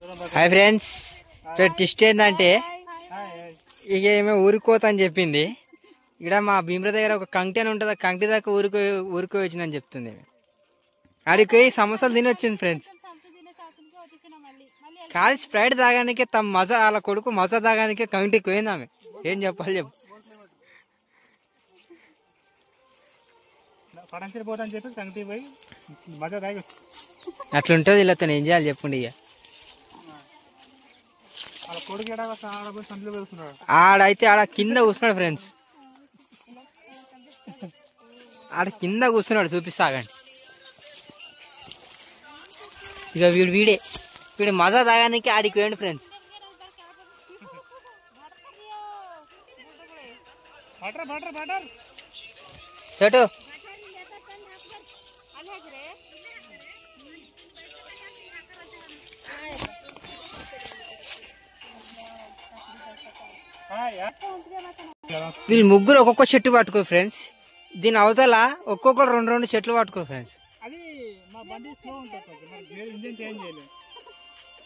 Hi friends, twist ఏంటంటే ఇక ఏమో ఊరుకోత అని చెప్పింది. ఇక్కడ మా భీమ్ర దగ్గర ఒక కంకి అని ఉంటుంది, ఆ కంకి దాకా ఊరుకో వచ్చిందని చెప్తుంది. ఆడికి పోయి సమోసాలు తిని వచ్చింది ఫ్రెండ్స్. కాలి స్ప్రైట్ తాగానికే తమ మజా, వాళ్ళ కొడుకు మజా తాగానికే కంటికి పోయింది ఆమె. ఏం చెప్పాలి చెప్పు. అట్లుంటది ఇలా తను ఏం చేయాలి చెప్పండి. ఇక ఆడైతే ఆడ కింద కూర్చున్నాడు ఫ్రెండ్స్, ఆడ కింద కూర్చున్నాడు, చూపిస్తాగండి. ఇక వీడు మజా తాగానికి ఆడికి వేయండి ఫ్రెండ్స్. చెట్టు వీళ్ళు ముగ్గురు ఒక్కొక్క చెట్టు పట్టుకో ఫ్రెండ్స్. దీని అవతల ఒక్కొక్కరు రెండు చెట్లు పట్టుకో ఫ్రెండ్స్.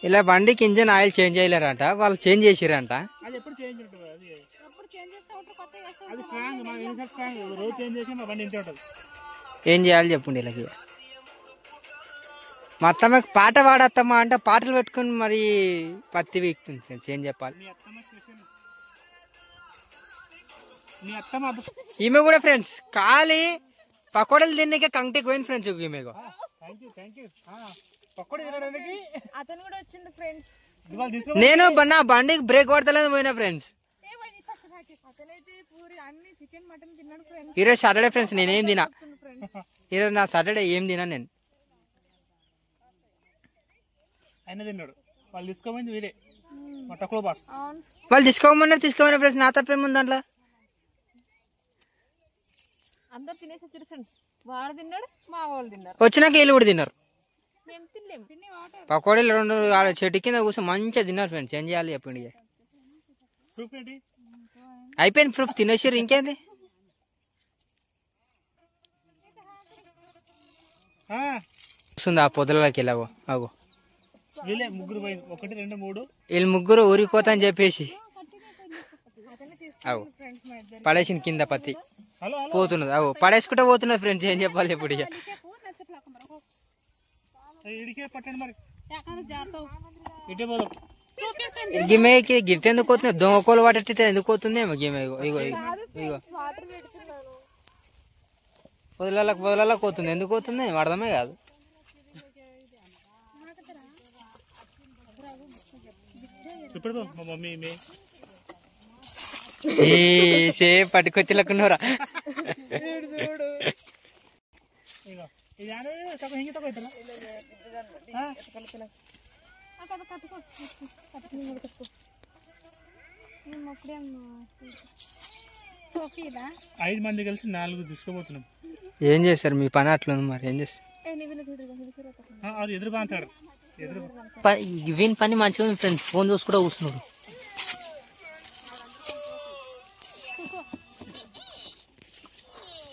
ఇలా బండికి ఇంజన్ ఆయిల్ చేంజ్ చేయలేరంట, వాళ్ళు చేంజ్ చేసిరంట. ఏం చేయాలి చెప్పండి వీళ్ళకి. మా అత్తమ్మకి పాట పాడత్తమ్మా అంటే పాటలు పెట్టుకుని మరి పత్తి వీక్తుంది ఫ్రెండ్స్. ఏం చెప్పాలి. ఈమె కూడా ఫ్రెండ్స్ ఖాళీ పకోడలు తిన్నాకే కంటికి పోయింది ఫ్రెండ్స్. ఈమె నేను నా బండికి బ్రేక్ కొడతలేదు పోయినా ఫ్రెండ్స్. ఈరోజు సాటర్డే ఫ్రెండ్స్, నేనేం తినా ఈరోజు. నా సాటర్డే ఏం తినా నేను. వాళ్ళు తీసుకోమన్నారు ఫ్రెండ్స్. నా తప్పేముంది దాంట్లో. వచ్చినాక వీళ్ళు కూడా తిన్నారు. పకోడీలు రెండు చెట్టు కింద కూర్చొని మంచిగా తిన్నారు ఫ్రెండ్స్. ఏం చేయాలి చెప్పండి. అయిపోయింది ప్రూఫ్, తినేసారు. ఇంకేంది వస్తుంది ఆ పొదలకి వెళ్ళావు. అగో వీళ్ళు ముగ్గురు ఊరికోతా అని చెప్పేసి అవు పడేసింది కింద పత్తి పోతున్నది. అవు పడేసుకుంటే పోతున్నది ఫ్రెండ్స్. ఏం చెప్పాలి ఇప్పుడు. ఇక గిమ్మకి గిఫ్ట్ ఎందుకు పోతుంది, దొంగకోలు పట్టేట ఎందుకు పోతుంది ఏమో గిమ్మ. ఇగో ఇగో పొదలకు పోతుంది. ఎందుకు పోతుంది అర్థమే కాదు. సేమ్ పట్టుకొచ్చిలకున్నారా. ఐదు మంది కలిసి 4 తీసుకోబోతున్నాం. ఏం చేస్తారు మీ పని అట్లుంది మరి. ఏం చేస్తారు వీని పని మంచిగా ఉంది ఫ్రెండ్స్. ఫోన్ చూసి కూడా కూర్చున్నాడు.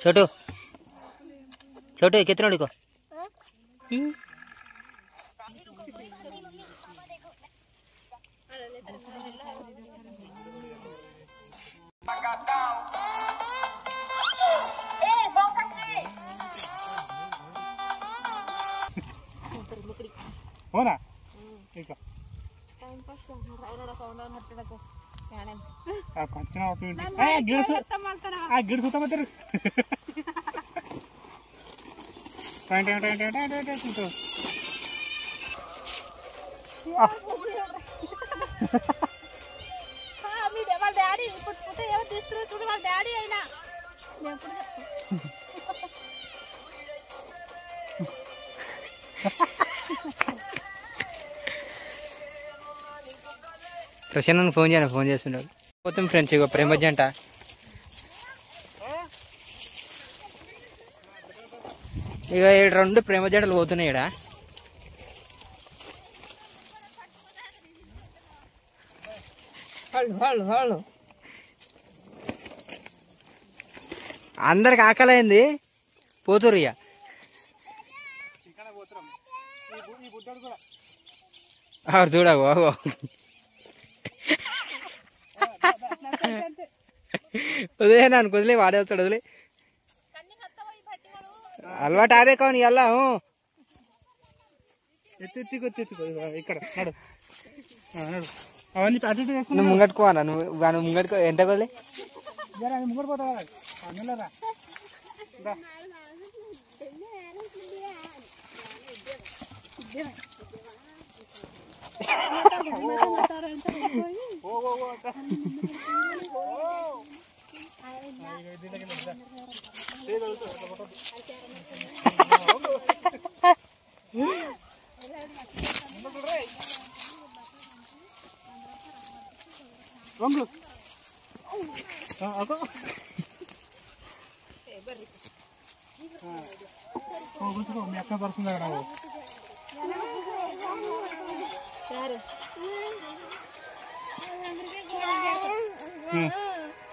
छोटू छोटू कितना को होना ಗಿಡ ಸುತ್ತ ಮತ್ತೆ వాళ్ళ డాడీ ఇప్పుడు పుట్ట ఎవరు తీస్తున్నారు చూడు. వాళ్ళ డాడీ అయినా ప్రశాంత్ ఫోన్ చేస్తున్నాడు. పోతాం ఫ్రెండ్స్. ఇగో ప్రేమ జంట ఇక 2 ప్రేమ జంటలు పోతున్నాయి. ఇక్కడ అందరికి ఆకలైంది, పోతురు. ఇక చూడవు వదిలే నన్ను వదిలే వాడే వస్తాడు వదిలే అలవాటు ఆదే కావు నీ అల్లా ఎత్తికో ఇక్కడ అవన్నీ అటు నువ్వు ముంగట్టుకోవాలా నువ్వు ముంగట్టుకో ఎంత వదిలే ముంగడు పోతావా మీ అక్క పడుతుంది కదా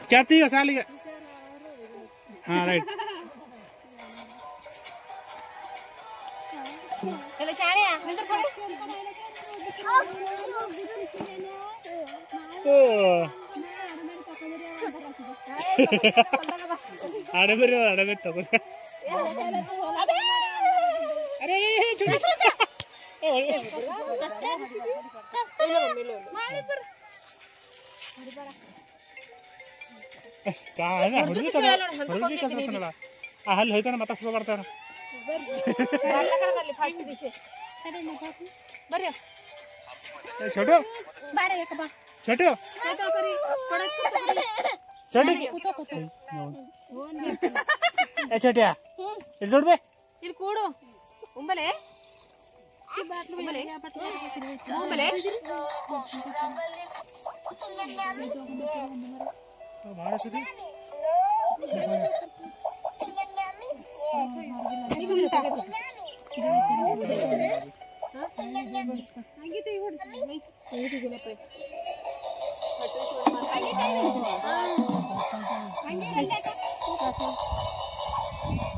చేతిగా సాలిగా రైట్ అడబెట్ట అరే हल होता ना मत करता छोटो छोटो छोटिया छोड़ बे కూడు ఉంబలే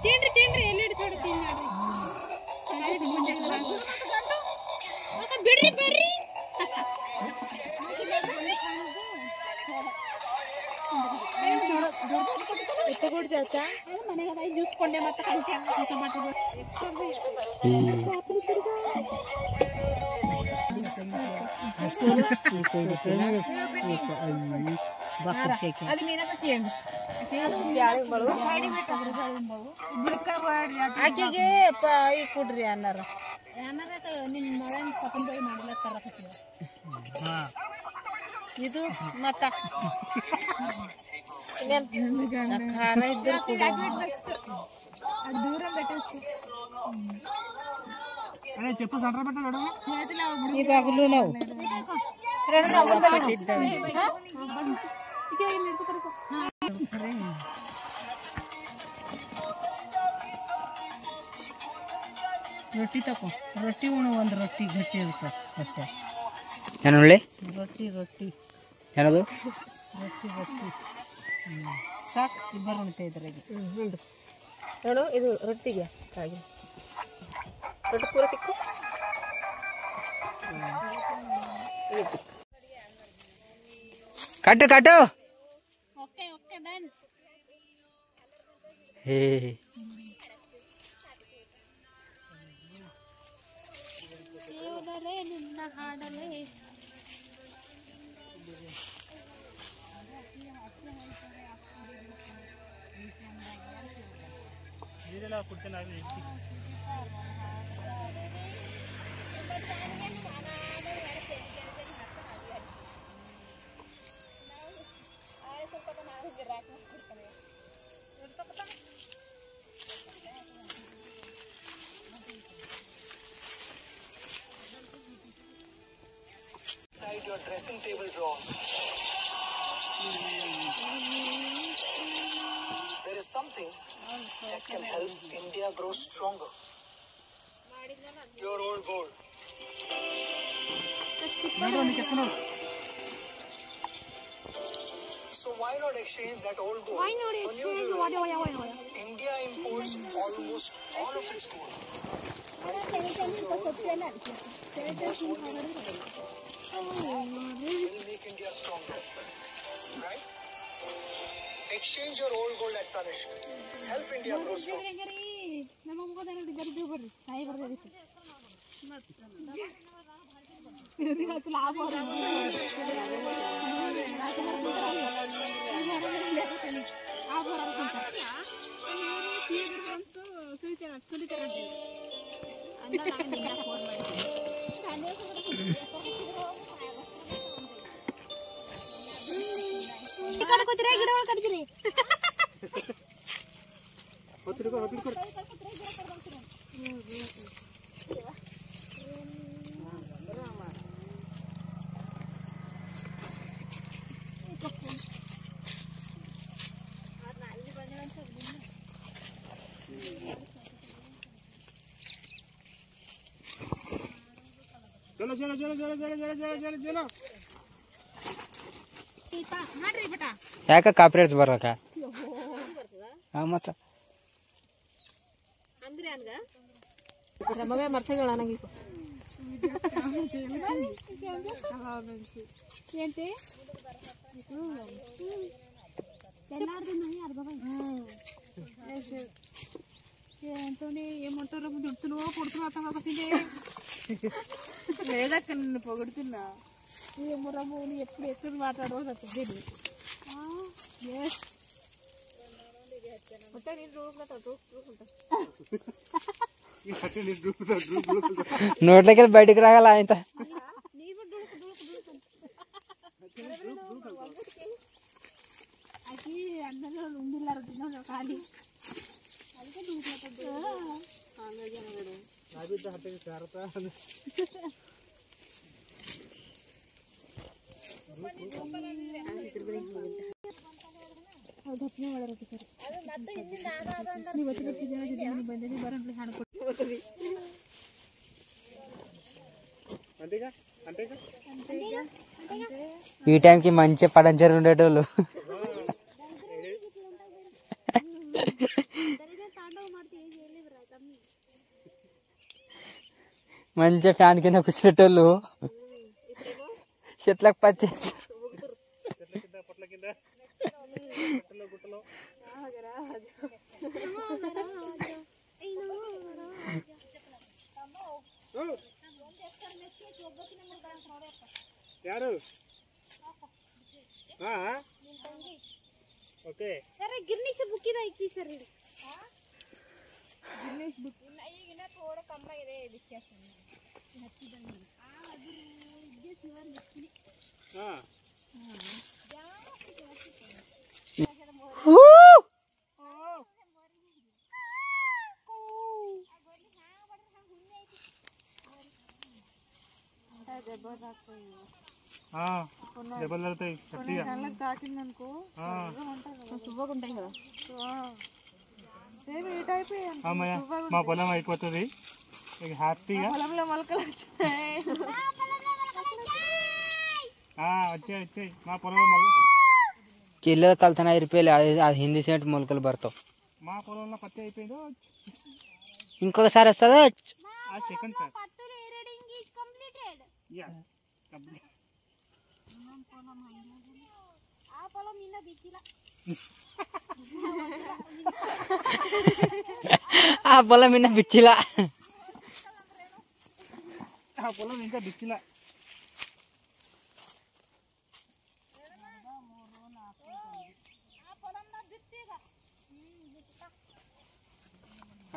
ತಿನ್ರಿ ತಿನ್ರಿ ಎಲ್ಲಿಡಿ ಸೈಡ್ ತಿನ್ನಾಡ್ರಿ ಬಿಡ್ರಿ ಬರ್ರಿ ಎತ್ತಗೊಡ್ತಾ ಮನೆಗೆ ಜ್ಯೂಸ್ಕೊಂಡೆ ಮತ್ತೆ అది మీనక చేయండి ಆಕೆಗೆ ಈ ಕೊಡ್ರಿ ಅನ್ನಾರ ನಿಮ್ಮ ಮಳೆ ಸಪಂಬಳಿ ಮಾಡ್ಲತ್ತಾರ ಇದು ಮತ್ತ ಖಾರ ಇದ್ದರೆ ದೂರ అదే చెప్పు సంటర్ పెట్టాడు ఈ బాగులు ನಾವು ರೊಟ್ಟಿ ತಕೋ ರೊಟ್ಟಿ ಉಣ್ಣು ಒಂದು ರೊಟ್ಟಿ ಗಟ್ಟಿ ಇರುತ್ತೆ ಅಷ್ಟೇ ಏನು ರೊಟ್ಟಿ ರೊಟ್ಟಿ ಏನದು ರೊಟ್ಟಿ ರೊಟ್ಟಿ ಸಾಕು ಇಬ್ಬರು ಉಣ್ತಾ ಇದ್ರಾಗೆ ನೋಡು ಇದು ರೊಟ್ಟಿಗೆ ಹಾಗೆ ರೊಟ್ಟಿ ಪೂರ ತಿಕ್ಕು ಕಟ್ಟು ಕಟ್ಟು ಓಕೆ ಓಕೆ ಡನ್ ಹೇ ದೇವರೇ ನಿನ್ನ ಹಾಡಲೇ ನೀರೆಲ್ಲ ಕುಡ್ತೇನೆ Inside your dressing table drawers, there is something that can help India grow stronger. Your old gold. So why not exchange that old gold? Why not for new exchange? jewelry? Why? India imports almost all of its gold. will make India stronger. Right? Exchange your old gold at Tanishq. Help India grow strong. चलो चलो चलो चलो चलो चलो चलो चलो चलो ಯಾಕೆ ಕಾಪಿರೇಟ್ಸ್ ಬರಕ ಮತ್ತ ఏమంటారు దుడుతున్నావో కొడుతున్నావు అర్థం కాకపోతే లేదక్క నిన్ను పొగుడుతున్నా ఏమో రమ్ము ఎప్పుడు ఎప్పుడు మాట్లాడవో తెలియదు నోట్లోకి వెళ్ళి బయటికి రాగల ఆయన అది అందరూ ఉండిల్లారు ఖాళీ ఈ టైంకి మంచి పడంచరు ఉండేటోళ్ళు మంచిగా ఫ్యాన్ కింద కూర్చునేటోళ్ళు చెట్లకు పత్తి यारू हाँ ओके अरे गिरने से बुकी रही की सर गिरने से बुकी नहीं ना थोड़ा कम है रे दिखया हाँ దెబ్బలు తగులుతాయి గట్టిగా తాకిందనుకో శుభ్రంగా ఉంటాయి కదా సేమ్ ఏ టైప్ అమ్మయ్య మా పొలం అయిపోతుంది ఇక హ్యాపీగా పొలంలో మొలకలు వచ్చాయి వచ్చాయి మా పొలంలో మొలక కిలో కలుతున్నా 5 రూపాయలు అది హిందీ సెంట్ మొలకలు పడతావు మా పొలంలో పత్తి అయిపోయిందో ఇంకొకసారి వస్తుందో సెకండ్ సార్ ఆ పొలం మీద బిచ్చిలా ఆ పొలం ఇంకా బిచ్చిలా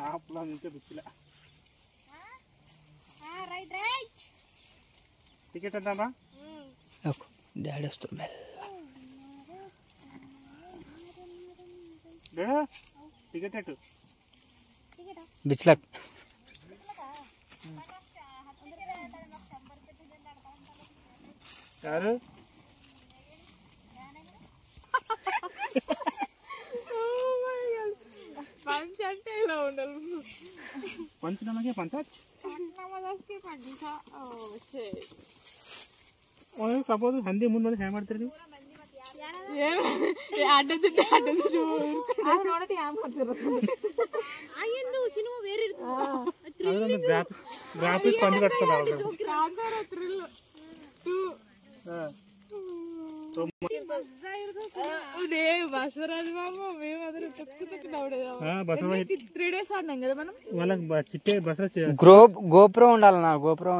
ఆ పొలం ఇంకా బిచ్చిలా టికెట్ ఎంతమ్మా డాడీ వస్తుంది టికెట్ ఎటు బిచ్లక్ यारू पंच అంటే ఇలా ఉండాలి पंचनामा क्या पंचायत सपोज हंदी मुंद हें ಮಾಡ್ತಿರಿ గ్రాఫిక్స్ పని కట్టుకుంటాం. బసవరాజు 3 days ఆడినాం కదా మనం. వాళ్ళకి చిట్టే బస్ గోప్రో ఉండాలన్నా, గోప్రో